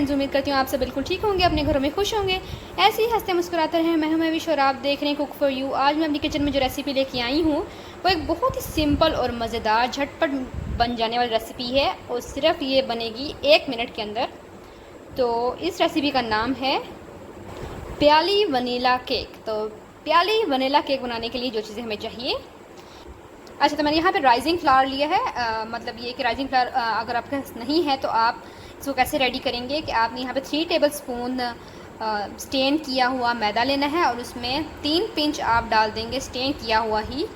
Friends, उम्मीद करती हूँ आप सब बिल्कुल ठीक होंगे, अपने घरों में खुश होंगे, ऐसे ही हंसते मुस्कुराते रहें। मैं हूं विश और आप देख रहे हैं कुक फॉर यू। आज मैं अपनी किचन में जो रेसिपी लेके आई हूँ वो एक बहुत ही सिंपल और मज़ेदार झटपट बन जाने वाली रेसिपी है और सिर्फ ये बनेगी 1 मिनट के अंदर। तो इस रेसिपी का नाम है प्याली वनीला केक। तो प्याली वनीला केक बनाने के लिए जो चीज़ें हमें चाहिए, अच्छा, तो मैंने यहाँ पे राइजिंग फ्लावर लिया है। मतलब ये कि राइजिंग फ्लावर अगर आपके पास नहीं है तो आप इसको कैसे रेडी करेंगे कि आपने यहाँ पे 3 टेबल स्पून स्टेन किया हुआ मैदा लेना है और उसमें 3 पिंच आप डाल देंगे स्टेन किया हुआ ही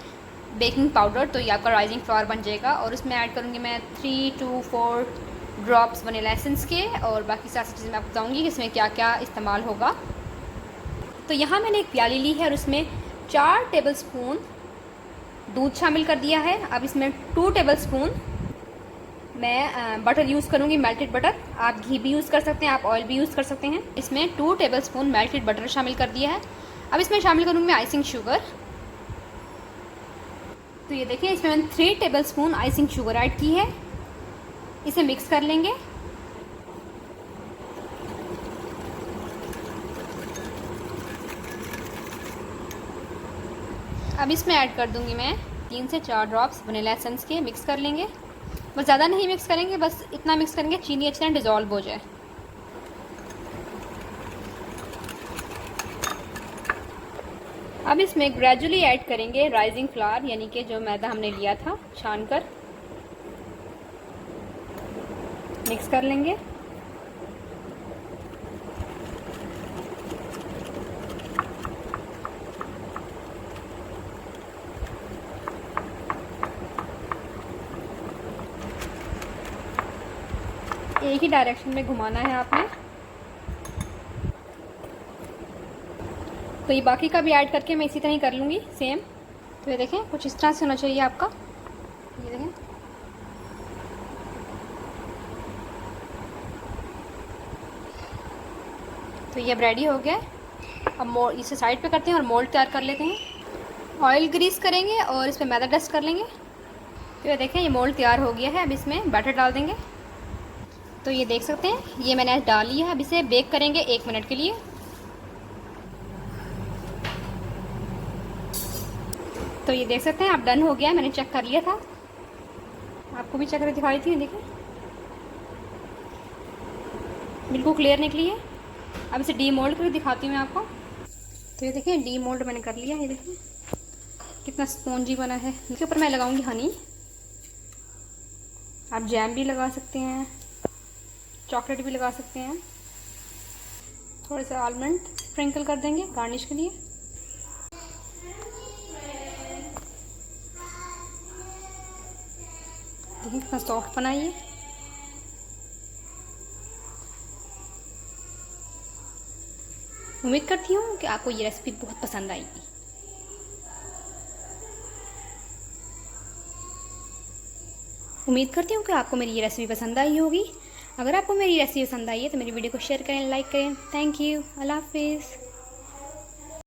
बेकिंग पाउडर। तो ये आपका राइजिंग फ्लावर बन जाएगा। और उसमें ऐड करूँगी मैं 3 to 4 ड्रॉप्स वनीला एसेंस के, और बाकी सारी चीज़ें मैं आपको बताऊँगी कि इसमें क्या क्या इस्तेमाल होगा। तो यहाँ मैंने एक प्याली ली है और उसमें 4 टेबल स्पून दूध शामिल कर दिया है। अब इसमें 2 टेबल स्पून मैं बटर यूज़ करूँगी, मेल्टेड बटर। आप घी भी यूज़ कर सकते हैं, आप ऑयल भी यूज़ कर सकते हैं। इसमें 2 टेबल स्पून मेल्टेड बटर शामिल कर दिया है। अब इसमें शामिल करूँगी मैं आइसिंग शुगर। तो ये देखिए, इसमें मैंने 3 table spoon icing sugar add की है। इसे मिक्स कर लेंगे। अब इसमें ऐड कर दूंगी मैं 3 से 4 ड्रॉप्स वनीला एसेंस के। मिक्स कर लेंगे, बस ज़्यादा नहीं मिक्स करेंगे, बस इतना मिक्स करेंगे चीनी अच्छी तरह डिज़ोल्व हो जाए। अब इसमें ग्रेजुअली ऐड करेंगे राइजिंग फ्लावर, यानी कि जो मैदा हमने लिया था छान कर। मिक्स कर लेंगे। एक ही डायरेक्शन में घुमाना है आपने। तो ये बाकी का भी ऐड करके मैं इसी तरह ही कर लूँगी सेम। तो ये देखें, कुछ इस तरह से होना चाहिए आपका। ये देखें, तो ये अब रेडी हो गया। अब मोल्ड इसे साइड पे करते हैं और मोल्ड तैयार कर लेते हैं। ऑयल ग्रीस करेंगे और इस पर मैदा डस्ट कर लेंगे। तो ये देखें, ये मोल्ड तैयार हो गया है। अब इसमें बैटर डाल देंगे। तो ये देख सकते हैं, ये मैंने डाल लिया है। अब इसे बेक करेंगे 1 मिनट के लिए। तो ये देख सकते हैं, अब डन हो गया है। मैंने चेक कर लिया था, आपको भी चेक करके दिखाई थी। देखिए, बिल्कुल क्लियर निकली है। अब इसे डी मोल्ड करके दिखाती हूँ मैं आपको। तो ये देखिए, डी मोल्ड मैंने कर लिया है। ये देखिए कितना स्पॉन्जी बना है। इसके ऊपर मैं लगाऊंगी हनी। आप जैम भी लगा सकते हैं, चॉकलेट भी लगा सकते हैं। थोड़े से आलमंड स्प्रिंकल कर देंगे गार्निश के लिए। देखिए कितना सॉफ्ट बना ये। उम्मीद करती हूँ कि आपको ये रेसिपी बहुत पसंद आएगी। उम्मीद करती हूँ कि आपको मेरी ये रेसिपी पसंद आई होगी। अगर आपको मेरी रेसिपी पसंद आई है तो मेरी वीडियो को शेयर करें, लाइक करें। Thank you. अल्लाह हाफिज़।